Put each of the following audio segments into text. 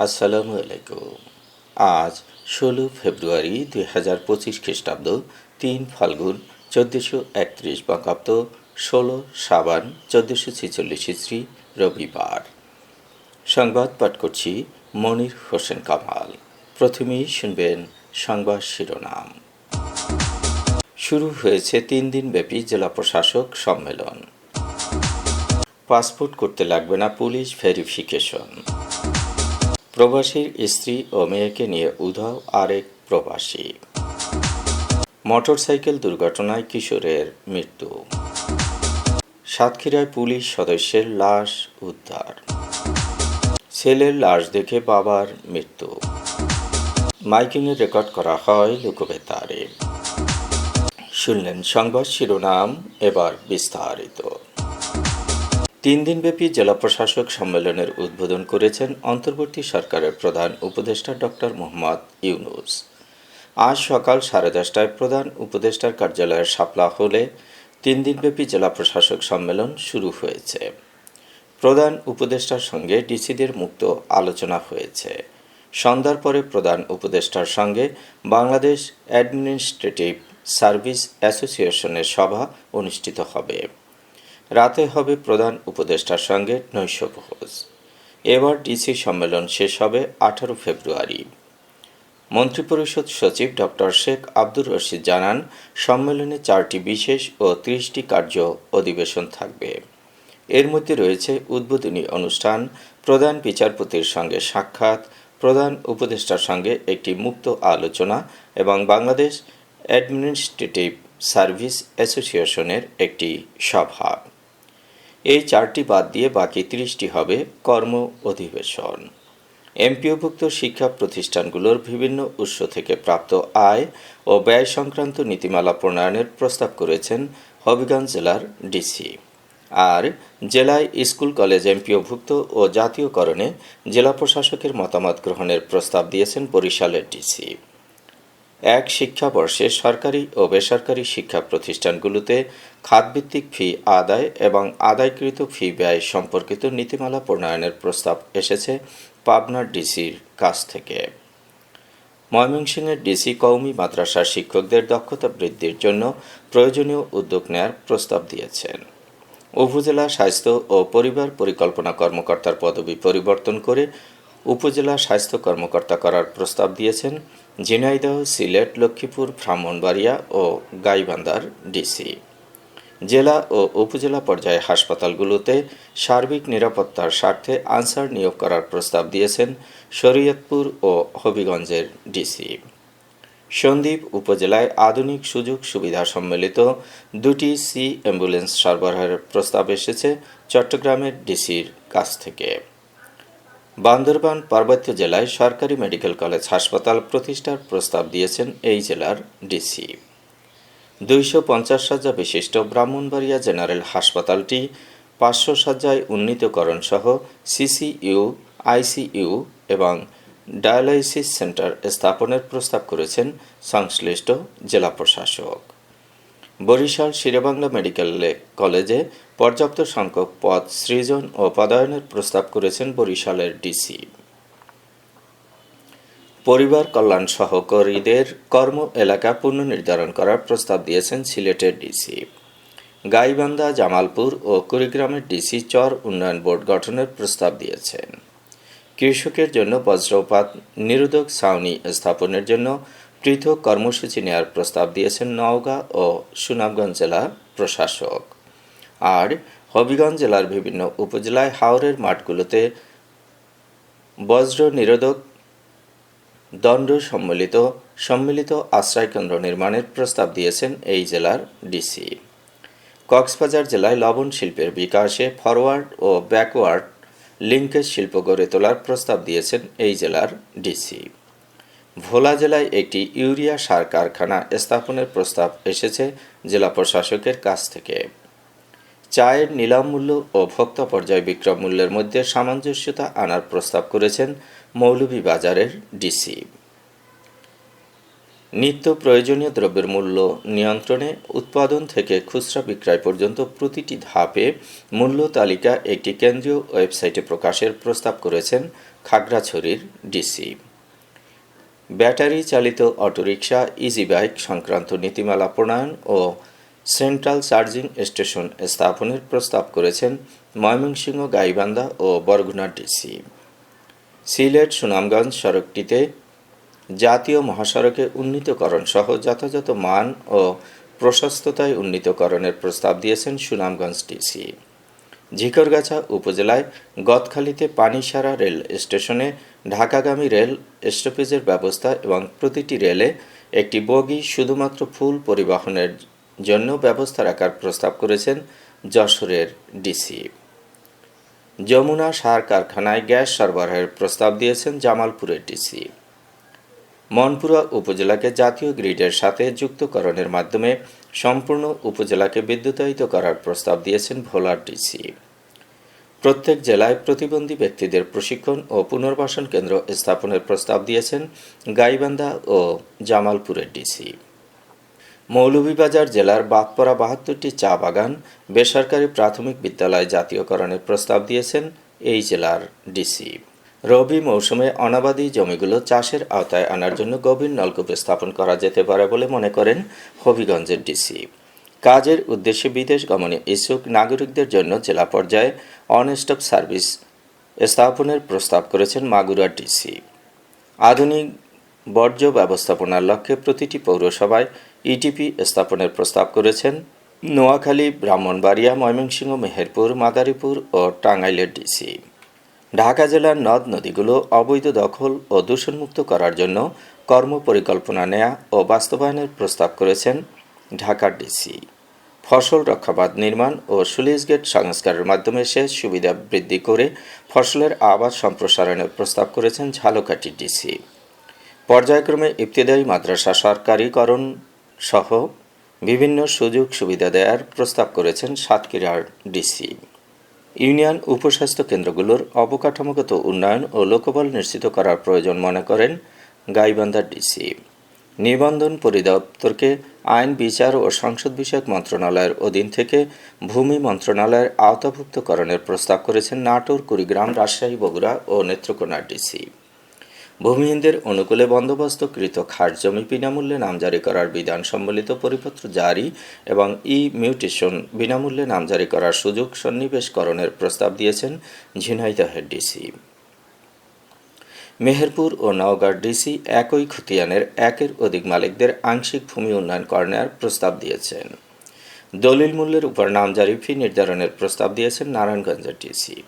আসসালামু আলাইকুম। আজ ১৬ ফেব্রুয়ারি ২০২৫ খ্রিস্টাব্দ, ৩ ফাল্গুন ১৪৩১ বঙ্গাব্দ, ১৬ সাবান ১৪৪৬ ইসরি, রবিবার। সংবাদ পাঠ করছি মনির হোসেন কামাল। প্রথমেই শুনবেন সংবাদ শিরোনাম। শুরু হয়েছে ৩ দিনব্যাপী জেলা প্রশাসক সম্মেলন। পাসপোর্ট করতে লাগবে না পুলিশ ভেরিফিকেশন। প্রবাসীর স্ত্রী ও মেয়েকে নিয়ে উধাও আরেক প্রবাসী। মোটরসাইকেল দুর্ঘটনায় কিশোরের মৃত্যু। সাতক্ষীরায় পুলিশ সদস্যের লাশ উদ্ধার। ছেলের লাশ দেখে বাবার মৃত্যু। মাইকিংয়ে রেকর্ড করা হয় লোকবেতারে। শুনলেন সংবাদ শিরোনাম, এবার বিস্তারিত। ৩ দিনব্যাপী জেলা প্রশাসক সম্মেলনের উদ্বোধন করেছেন অন্তর্বর্তী সরকারের প্রধান উপদেষ্টা ডক্টর মোহাম্মদ ইউনূস। আজ সকাল 10:30টায় প্রধান উপদেষ্টার কার্যালয়ের শাপলা হলে ৩ দিনব্যাপী জেলা প্রশাসক সম্মেলন শুরু হয়েছে। প্রধান উপদেষ্টার সঙ্গে ডিসিদের মুক্ত আলোচনা হয়েছে। সন্ধ্যার পরে প্রধান উপদেষ্টার সঙ্গে বাংলাদেশ অ্যাডমিনিস্ট্রেটিভ সার্ভিস অ্যাসোসিয়েশনের সভা অনুষ্ঠিত হবে। রাতে হবে প্রধান উপদেষ্টার সঙ্গে নৈশভোজ। এবার ডিসি সম্মেলন শেষ হবে 18 ফেব্রুয়ারি। মন্ত্রিপরিষদ সচিব ডক্টর শেখ আব্দুর রশিদ জানান, সম্মেলনে 4টি বিশেষ ও 30টি কার্য অধিবেশন থাকবে। এর মধ্যে রয়েছে উদ্বোধনী অনুষ্ঠান, প্রধান বিচারপতির সঙ্গে সাক্ষাৎ, প্রধান উপদেষ্টার সঙ্গে একটি মুক্ত আলোচনা এবং বাংলাদেশ অ্যাডমিনিস্ট্রেটিভ সার্ভিস অ্যাসোসিয়েশনের একটি সভা। এই 4টি বাদ দিয়ে বাকি 30টি হবে কর্ম অধিবেশন। এমপিওভুক্ত শিক্ষা প্রতিষ্ঠানগুলোর বিভিন্ন উৎস থেকে প্রাপ্ত আয় ও ব্যয় সংক্রান্ত নীতিমালা প্রণয়নের প্রস্তাব করেছেন হবিগঞ্জ জেলার ডিসি। আর জেলায় স্কুল কলেজ এমপিওভুক্ত ও জাতীয়করণে জেলা প্রশাসকের মতামত গ্রহণের প্রস্তাব দিয়েছেন বরিশালের ডিসি। এক শিক্ষাবর্ষে সরকারি ও বেসরকারি শিক্ষা প্রতিষ্ঠানগুলোতে খাতভিত্তিক ফি আদায় এবং আদায়কৃত ফি ব্যয় সম্পর্কিত নীতিমালা প্রণয়নের প্রস্তাব এসেছে পাবনার ডিসির কাছ থেকে। ময়মনসিংহের ডিসি কওমি মাদ্রাসার শিক্ষকদের দক্ষতা বৃদ্ধির জন্য প্রয়োজনীয় উদ্যোগ নেয়ার প্রস্তাব দিয়েছেন। উপজেলা স্বাস্থ্য ও পরিবার পরিকল্পনা কর্মকর্তার পদবি পরিবর্তন করে উপজেলা স্বাস্থ্য কর্মকর্তা করার প্রস্তাব দিয়েছেন ঝিনাইদহ, সিলেট, লক্ষ্মীপুর, ব্রাহ্মণবাড়িয়া ও গাইবান্ধার ডিসি। জেলা ও উপজেলা পর্যায়ে হাসপাতালগুলোতে সার্বিক নিরাপত্তার স্বার্থে আনসার নিয়োগ করার প্রস্তাব দিয়েছেন শরীয়তপুর ও হবিগঞ্জের ডিসি। সন্দ্বীপ উপজেলায় আধুনিক সুযোগ সুবিধা সম্মিলিত 2টি সি অ্যাম্বুলেন্স সরবরাহের প্রস্তাব এসেছে চট্টগ্রামের ডিসির কাছ থেকে। বান্দরবান পার্বত্য জেলায় সরকারি মেডিকেল কলেজ হাসপাতাল প্রতিষ্ঠার প্রস্তাব দিয়েছেন এই জেলার ডিসি। 250 শয্যা বিশিষ্ট ব্রাহ্মণবাড়িয়া জেনারেল হাসপাতালটি 500 শয্যায় উন্নীতকরণ সহ সিসিইউ, আইসিইউ এবং ডায়ালাইসিস সেন্টার স্থাপনের প্রস্তাব করেছেন সংশ্লিষ্ট জেলা প্রশাসক। বরিশাল শেরেবাংলা মেডিকেল কলেজে পর্যাপ্ত সংখ্যক পদ সৃজন ও পদায়নের প্রস্তাব করেছেন বরিশালের ডিসি। পরিবার কল্যাণ সহকারীদের কর্ম এলাকা পুনর্নির্ধারণ করার প্রস্তাব দিয়েছেন সিলেটের ডিসি। গাইবান্ধা, জামালপুর ও কুড়িগ্রামের ডিসি চর উন্নয়ন বোর্ড গঠনের প্রস্তাব দিয়েছেন। কৃষকের জন্য বজ্রপাত নিরোধক ছাউনি স্থাপনের জন্য পৃথক কর্মসূচি নেওয়ার প্রস্তাব দিয়েছেন নওগাঁ ও সুনামগঞ্জ জেলা প্রশাসক। আর হবিগঞ্জ জেলার বিভিন্ন উপজেলায় হাওরের মাঠগুলোতে বজ্র নিরোধক দণ্ড সম্মিলিত আশ্রয়কেন্দ্র নির্মাণের প্রস্তাব দিয়েছেন এই জেলার ডিসি। কক্সবাজার জেলায় লবণ শিল্পের বিকাশে ফরওয়ার্ড ও ব্যাকওয়ার্ড লিঙ্কেজ শিল্প গড়ে তোলার প্রস্তাব দিয়েছেন এই জেলার ডিসি। ভোলা জেলায় একটি ইউরিয়া সার কারখানা স্থাপনের প্রস্তাব এসেছে জেলা প্রশাসকের কাছ থেকে। চায়ের নিলাম মূল্য ও ভোক্তা পর্যায় বিক্রয় মূল্যের মধ্যে সামঞ্জস্যতা আনার প্রস্তাব করেছেন মৌলভীবাজারের ডিসি। নিত্য প্রয়োজনীয় দ্রব্যের মূল্য নিয়ন্ত্রণে উৎপাদন থেকে খুচরা বিক্রয় পর্যন্ত প্রতিটি ধাপে মূল্য তালিকা একটি কেন্দ্রীয় ওয়েবসাইটে প্রকাশের প্রস্তাব করেছেন খাগড়াছড়ির ডিসি। ব্যাটারি চালিত অটোরিকশা, ইজি বাইক সংক্রান্ত নীতিমালা প্রণয়ন ও সেন্ট্রাল চার্জিং স্টেশন স্থাপনের প্রস্তাব করেছেন ময়মনসিংহ, গাইবান্ধা ও বরগুনা ডিসি। সিলেট সুনামগঞ্জ সড়কটিতে জাতীয় মহাসড়কে উন্নীতকরণ সহ যথাযথ মান ও প্রশস্ততায় উন্নীতকরণের প্রস্তাব দিয়েছেন সুনামগঞ্জ ডিসি। ঝিকরগাছা উপজেলায় গদখালিতে পানিসারা রেল স্টেশনে ঢাকাগামী রেল স্টপেজের ব্যবস্থা এবং প্রতিটি রেলে একটি বগি শুধুমাত্র ফুল পরিবহনের জন্য ব্যবস্থা রাখার প্রস্তাব করেছেন যশোরের ডিসি। যমুনা সার কারখানায় গ্যাস সরবরাহের প্রস্তাব দিয়েছেন জামালপুরের ডিসি। মনপুরা উপজেলাকে জাতীয় গ্রিডের সাথে যুক্তকরণের মাধ্যমে সম্পূর্ণ উপজেলাকে বিদ্যুতায়িত করার প্রস্তাব দিয়েছেন ভোলার ডিসি। প্রত্যেক জেলায় প্রতিবন্ধী ব্যক্তিদের প্রশিক্ষণ ও পুনর্বাসন কেন্দ্র স্থাপনের প্রস্তাব দিয়েছেন গাইবান্ধা ও জামালপুরের ডিসি। মৌলভীবাজার জেলার বাদপড়া ৭২টি চা বাগান, বেসরকারি প্রাথমিক বিদ্যালয় জাতীয়করণের প্রস্তাব দিয়েছেন এই জেলার ডিসি। রবি মৌসুমে অনাবাদি জমিগুলো চাষের আওতায় আনার জন্য গভীর নলকূপ স্থাপন করা যেতে পারে বলে মনে করেন হবিগঞ্জের ডিসি। কাজের উদ্দেশ্যে বিদেশ গমনে ইচ্ছুক নাগরিকদের জন্য জেলা পর্যায়ে অন স্টপ সার্ভিস স্থাপনের প্রস্তাব করেছেন মাগুরার ডিসি। আধুনিক বর্জ্য ব্যবস্থাপনার লক্ষ্যে প্রতিটি পৌরসভায় ইটিপি স্থাপনের প্রস্তাব করেছেন নোয়াখালী, ব্রাহ্মণবাড়িয়া, ময়মনসিংহ, মেহেরপুর, মাদারীপুর ও টাঙ্গাইলের ডিসি। ঢাকা জেলার নদ নদীগুলো অবৈধ দখল ও দূষণমুক্ত করার জন্য কর্মপরিকল্পনা নেয়া ও বাস্তবায়নের প্রস্তাব করেছেন ঢাকার ডিসি। ফসল রক্ষাবাদ নির্মাণ ও স্লুইস গেট সংস্কারের মাধ্যমে সেচ সুবিধা বৃদ্ধি করে ফসলের আবাদ সম্প্রসারণের প্রস্তাব করেছেন ঝালকাঠির ডিসি। পর্যায়ক্রমে ইবতেদায়ী মাদ্রাসা সরকারিকরণ সহ বিভিন্ন সুযোগ সুবিধা দেওয়ার প্রস্তাব করেছেন সাতক্ষীরার ডিসি। ইউনিয়ন উপস্বাস্থ্য কেন্দ্রগুলোর অবকাঠামোগত উন্নয়ন ও লোকবল নিশ্চিত করার প্রয়োজন মনে করেন গাইবান্ধার ডিসি। নিবন্ধন পরিদপ্তরকে আইন, বিচার ও সংসদ বিষয়ক মন্ত্রণালয়ের অধীন থেকে ভূমি মন্ত্রণালয়ের আওতাভুক্তকরণের প্রস্তাব করেছেন নাটোর, কুড়িগ্রাম, রাজশাহী, বগুড়া ও নেত্রকোনার ডিসি। ভূমিহীনদের অনুকূলে বন্দোবস্তকৃত খাস জমি বিনামূল্যে নামজারি করার বিধান সম্বলিত পরিপত্র জারি এবং মিউটেশন বিনামূল্যে নামজারি করার সুযোগ সন্নিবেশকরণের প্রস্তাব দিয়েছেন ঝিনাইদহের ডিসি। মেহেরপুর ও নওগাঁর ডিসি একই খতিয়ানের একের অধিক মালিকদের আংশিক ভূমি উন্নয়ন করার প্রস্তাব দিয়েছেন। দলিল মূল্যের উপর নামজারি ফি নির্ধারণের প্রস্তাব দিয়েছেন নারায়ণগঞ্জের ডিসি।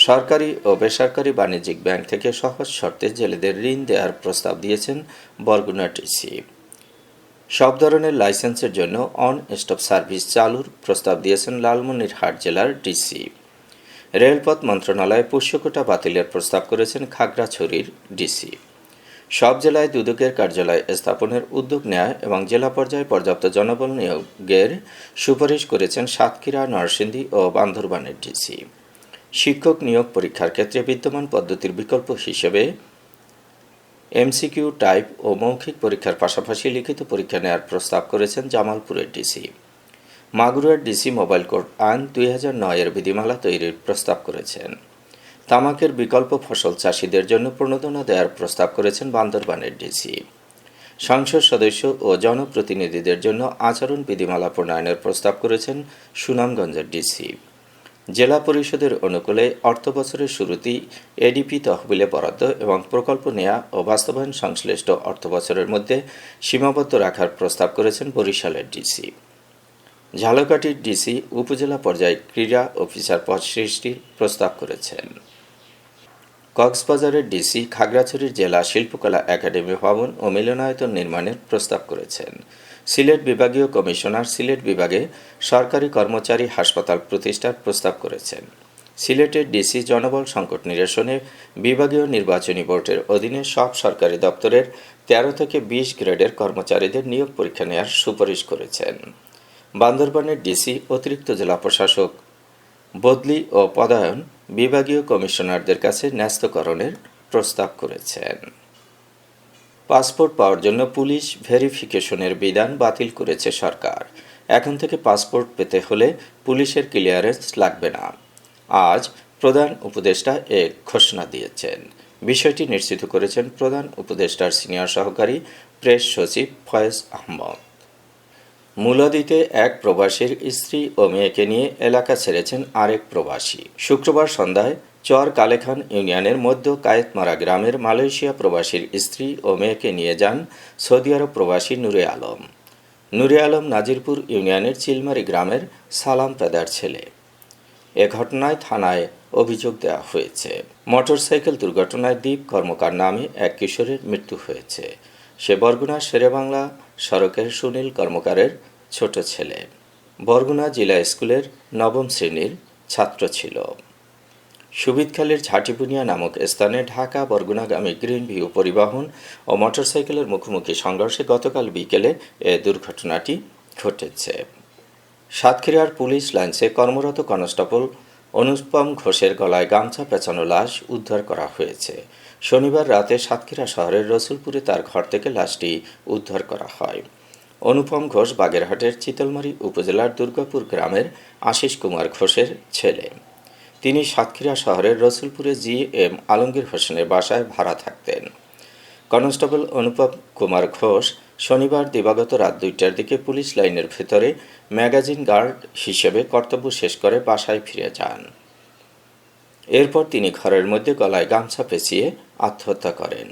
সরকারি ও বেসরকারি বাণিজ্যিক ব্যাংক থেকে সহজ শর্তে জেলেদের ঋণ দেওয়ার প্রস্তাব দিয়েছেন বরগুনা ডিসি। সব ধরনের লাইসেন্সের জন্য অন স্টপ সার্ভিস চালুর প্রস্তাব দিয়েছেন লালমনিরহাট জেলার ডিসি। রেলপথ মন্ত্রণালয়ে পোষ্যকোটা বাতিলের প্রস্তাব করেছেন খাগড়াছড়ির ডিসি। সব জেলায় দুদকের কার্যালয় স্থাপনের উদ্যোগ নেয় এবং জেলা পর্যায়ে পর্যাপ্ত জনবল নিয়োগের সুপারিশ করেছেন সাতক্ষীরা, নরসিংদী ও বান্দরবানের ডিসি। শিক্ষক নিয়োগ পরীক্ষার ক্ষেত্রে বিদ্যমান পদ্ধতির বিকল্প হিসেবে এমসিকিউ টাইপ ও মৌখিক পরীক্ষার পাশাপাশি লিখিত পরীক্ষা নেওয়ার প্রস্তাব করেছেন জামালপুরের ডিসি। মাগুরার ডিসি মোবাইল কোর্ট আইন 2009-এর বিধিমালা তৈরির প্রস্তাব করেছেন। তামাকের বিকল্প ফসল চাষিদের জন্য প্রণোদনা দেওয়ার প্রস্তাব করেছেন বান্দরবানের ডিসি। সংসদ সদস্য ও জনপ্রতিনিধিদের জন্য আচরণ বিধিমালা প্রণয়নের প্রস্তাব করেছেন সুনামগঞ্জের ডিসি। জেলা পরিষদের অনুকূলে অর্থবছরের শুরুতেই এডিপি তহবিলে বরাদ্দ এবং প্রকল্প নেয়া ও বাস্তবায়ন সংশ্লিষ্ট অর্থবছরের মধ্যে সীমাবদ্ধ রাখার প্রস্তাব করেছেন বরিশালের ডিসি। ঝালকাঠির ডিসি উপজেলা পর্যায়ে ক্রীড়া অফিসার পদ সৃষ্টির প্রস্তাব করেছেন। কক্সবাজারের ডিসি খাগড়াছড়ির জেলা শিল্পকলা একাডেমি ভবন ও মিলনায়তন নির্মাণের প্রস্তাব করেছেন। সিলেট বিভাগীয় কমিশনার সিলেট বিভাগে সরকারি কর্মচারী হাসপাতাল প্রতিষ্ঠার প্রস্তাব করেছেন। সিলেটের ডিসি জনবল সংকট নিরসনে বিভাগীয় নির্বাচনী বোর্ডের অধীনে সব সরকারি দপ্তরের 13 থেকে 20 গ্রেডের কর্মচারীদের নিয়োগ পরীক্ষা নেওয়ার সুপারিশ করেছেন। বান্দরবানের ডিসি অতিরিক্ত জেলা প্রশাসক বদলি ও পদায়ন বিভাগীয় কমিশনারদের কাছে ন্যস্তকরণের প্রস্তাব করেছেন। পাসপোর্ট পাওয়ার জন্য পুলিশ ভেরিফিকেশনের বিধান বাতিল করেছে সরকার। এখন থেকে পাসপোর্ট পেতে হলে পুলিশের ক্লিয়ারেন্স লাগবে না। আজ প্রধান উপদেষ্টা এক ঘোষণা দিয়েছেন। বিষয়টি নিশ্চিত করেছেন প্রধান উপদেষ্টার সিনিয়র সহকারী প্রেস সচিব ফয়েজ আহমদ। মূলাদিতে এক প্রবাসীর স্ত্রী ও মেয়েকে নিয়ে এলাকা ছেড়েছেন আরেক প্রবাসী। শুক্রবার সন্ধ্যায় চর কালেখান ইউনিয়নের মধ্য কায়েতমারা গ্রামের মালয়েশিয়া প্রবাসীর স্ত্রী ও মেয়েকে নিয়ে যান সৌদি আরব প্রবাসী নূরে আলম। নূরে আলম নাজিরপুর ইউনিয়নের চিলমারি গ্রামের সালাম পেদার ছেলে। এ ঘটনায় থানায় অভিযোগ দেওয়া হয়েছে। মোটরসাইকেল দুর্ঘটনায় দীপ কর্মকার নামে এক কিশোরের মৃত্যু হয়েছে। সে বরগুনা শেরেবাংলা সড়কের সুনীল কর্মকারের ছোট ছেলে। বরগুনা জেলা স্কুলের নবম শ্রেণীর ছাত্র ছিল। সুবিদখালীর ঝাটিবুনিয়া নামক স্থানে ঢাকা বরগুনাগামী গ্রিন ভিউ পরিবহন ও মোটরসাইকেলের মুখোমুখি সংঘর্ষে গতকাল বিকেলে এ দুর্ঘটনাটি ঘটেছে। সাতক্ষীরার পুলিশ লাইন্সে কর্মরত কনস্টেবল অনুপম ঘোষের গলায় গামছা পেঁচানো লাশ উদ্ধার করা হয়েছে। শনিবার রাতে সাতক্ষীরা শহরের রসুলপুরে তার ঘর থেকে লাশটি উদ্ধার করা হয়। অনুপম ঘোষ বাগেরহাটের চিতলমারী উপজেলার দুর্গাপুর গ্রামের আশিস কুমার ঘোষের ছেলে। তিনি সাতক্ষীরা শহরের রসুলপুরে জি.এম. আলমগীর হোসেনের বাসায় ভাড়া থাকতেন। কনস্টেবল অনুপম কুমার ঘোষ শনিবার দিবাগত রাত 2টার দিকে পুলিশ লাইনের ভেতরে ম্যাগাজিন গার্ড হিসেবে কর্তব্য শেষ করে বাসায় ফিরে যান। এরপর তিনি ঘরের মধ্যে গলায় গামছা পেঁচিয়ে আত্মহত্যা করেন।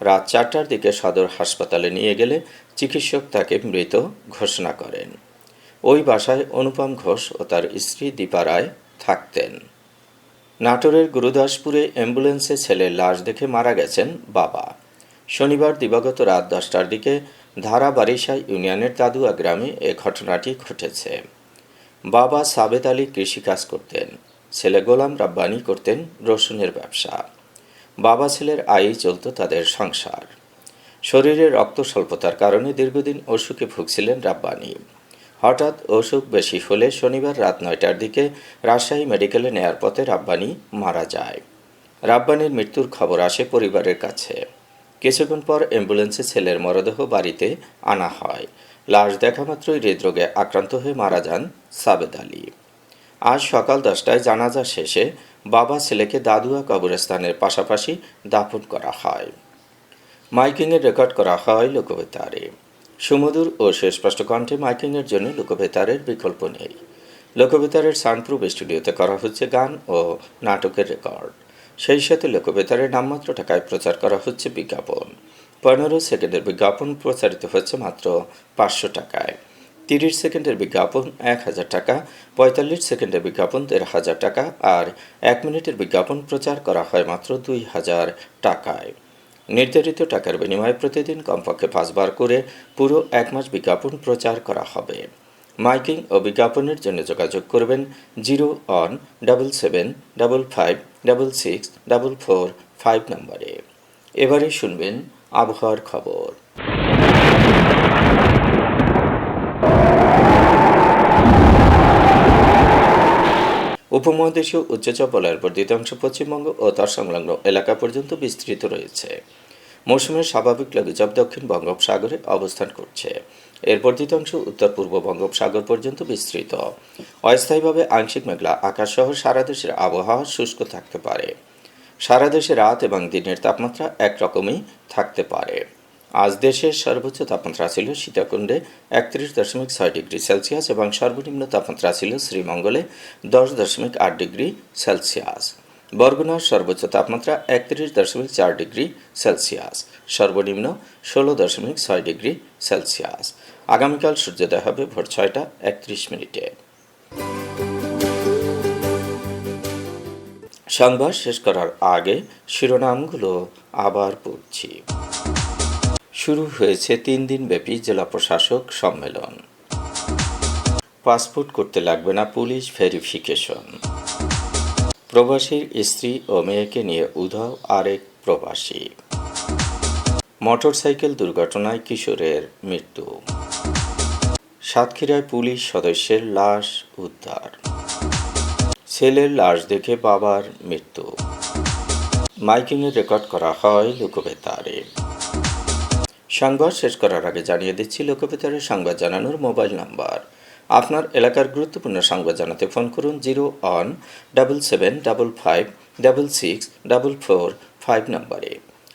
রাত 4টার দিকে সদর হাসপাতালে নিয়ে গেলে চিকিৎসক তাকে মৃত ঘোষণা করেন। ওই বাসায় অনুপম ঘোষ ও তার স্ত্রী দীপা রায় থাকতেন। নাটোরের গুরুদাসপুরে অ্যাম্বুলেন্সে ছেলের লাশ দেখে মারা গেছেন বাবা। শনিবার দিবাগত রাত 10টার দিকে ধারাবারিশা ইউনিয়নের দাদুয়া গ্রামে এ ঘটনাটি ঘটেছে। বাবা সাবেদ আলী কৃষিকাজ করতেন, ছেলে গোলাম রাব্বানি করতেন রসুনের ব্যবসা। বাবা ছেলের আয়ই চলত তাদের সংসার। শরীরে রক্ত স্বল্পতার কারণে দীর্ঘদিন অসুখে ভুগছিলেন রাব্বানি। হঠাৎ অসুখ বেশি হলে শনিবার রাত 9টার দিকে রাজশাহী মেডিকেলে নেয়ার পথে রাব্বানি মারা যায়। রাব্বানির মৃত্যুর খবর আসে পরিবারের কাছে। কিছুক্ষণ পর অ্যাম্বুলেন্সে ছেলের মরদেহ বাড়িতে আনা হয়। লাশ দেখা মাত্রই হৃদরোগে আক্রান্ত হয়ে মারা যান সাবেদ আলী। আজ সকাল 10টায় জানাজা শেষে বাবা ছেলেকে দাদুয়া কবরস্থানের পাশাপাশি দাফন করা হয়। মাইকিংয়ে রেকর্ড করা হয় লোকবেতারে। সুমধুর ও সুস্পষ্ট কণ্ঠে মাইকিংয়ের জন্য লোকবেতারের বিকল্প নেই। লোকবেতারের সাউন্ডপ্রুফ স্টুডিওতে করা হচ্ছে গান ও নাটকের রেকর্ড। সেই সাথে লোকবেতারের নামমাত্র টাকায় প্রচার করা হচ্ছে বিজ্ঞাপন। 15 সেকেন্ডের বিজ্ঞাপন প্রচারিত হচ্ছে মাত্র 500 টাকায়। 30 সেকেন্ডের বিজ্ঞাপন 1000 টাকা, 45 সেকেন্ডের বিজ্ঞাপন 1500 টাকা আর 1 মিনিটের বিজ্ঞাপন প্রচার করা হয় মাত্র 2000 টাকায়। নির্ধারিত টাকার বিনিময়ে প্রতিদিন কমপক্ষে 5 বার করে পুরো 1 মাস বিজ্ঞাপন প্রচার করা হবে। মাইকিং ও বিজ্ঞাপনের জন্য যোগাযোগ করবেন 0-17755664445 নম্বরে। এবারে শুনবেন আবহাওয়ার খবর। উপমহাদেশীয় উচ্চচাপ বলয়ের বর্ধিত অংশ পশ্চিমবঙ্গ ও তার সংলগ্ন এলাকা পর্যন্ত বিস্তৃত রয়েছে। মৌসুমের স্বাভাবিক লঘুচাপ দক্ষিণ বঙ্গোপসাগরে অবস্থান করছে। এর বর্ধিত অংশ উত্তর পূর্ব বঙ্গোপসাগর পর্যন্ত বিস্তৃত। অস্থায়ীভাবে আংশিক মেঘলা আকাশ সহ সারা দেশের আবহাওয়া শুষ্ক থাকতে পারে। সারা দেশে রাত এবং দিনের তাপমাত্রা একরকমই থাকতে পারে। আজ দেশের সর্বোচ্চ তাপমাত্রা ছিল সীতাকুণ্ডে 31.6 ডিগ্রি সেলসিয়াস এবং সর্বনিম্ন তাপমাত্রা ছিল শ্রীমঙ্গলে 10.8 ডিগ্রি সেলসিয়াস। বরগুনার সর্বোচ্চ তাপমাত্রা 31.4 ডিগ্রি সেলসিয়াস, সর্বনিম্ন 16.6 ডিগ্রি সেলসিয়াস। আগামীকাল সূর্যোদয় হবে ভোর 6টা 31 মিনিটে। সংবাদ শেষ করার আগে শিরোনামগুলো আবার পড়ছি। শুরু হয়েছে 3 দিনব্যাপী জেলা প্রশাসক সম্মেলন। পাসপোর্ট করতে লাগবে না পুলিশ ভেরিফিকেশন। প্রবাসীর স্ত্রী ও মেয়েকে নিয়ে উধাও আরেক প্রবাসী। মোটরসাইকেল দুর্ঘটনায় কিশোরের মৃত্যু। সাতক্ষীরায় পুলিশ সদস্যের লাশ উদ্ধার। ছেলের লাশ দেখে বাবার মৃত্যু। মাইকিংয়ে রেকর্ড করা হয় লোকবেতারে। সংবাদ শেষ করার আগে জানিয়ে দিচ্ছি লোকবেতারের সংবাদ জানানোর মোবাইল নাম্বার। আপনার এলাকার গুরুত্বপূর্ণ সংবাদ জানাতে ফোন করুন 01755564444 5 নম্বরে।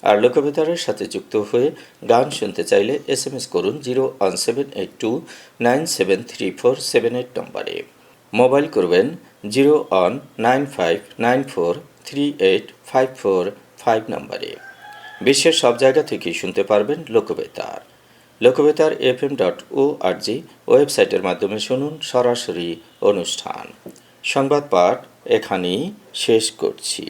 আর লোকবেতারের সাথে যুক্ত হয়ে গান শুনতে চাইলে SMS করুন 01782973478 নম্বরে। মোবাইল করবেন 01959438545 নম্বরে। বিশ্বের সব জায়গা থেকেই শুনতে পারবেন লোকবেতার। লোকবেতার FM.org ওয়েবসাইটের মাধ্যমে শুনুন সরাসরি অনুষ্ঠান। সংবাদ পাঠ এখানেই শেষ করছি।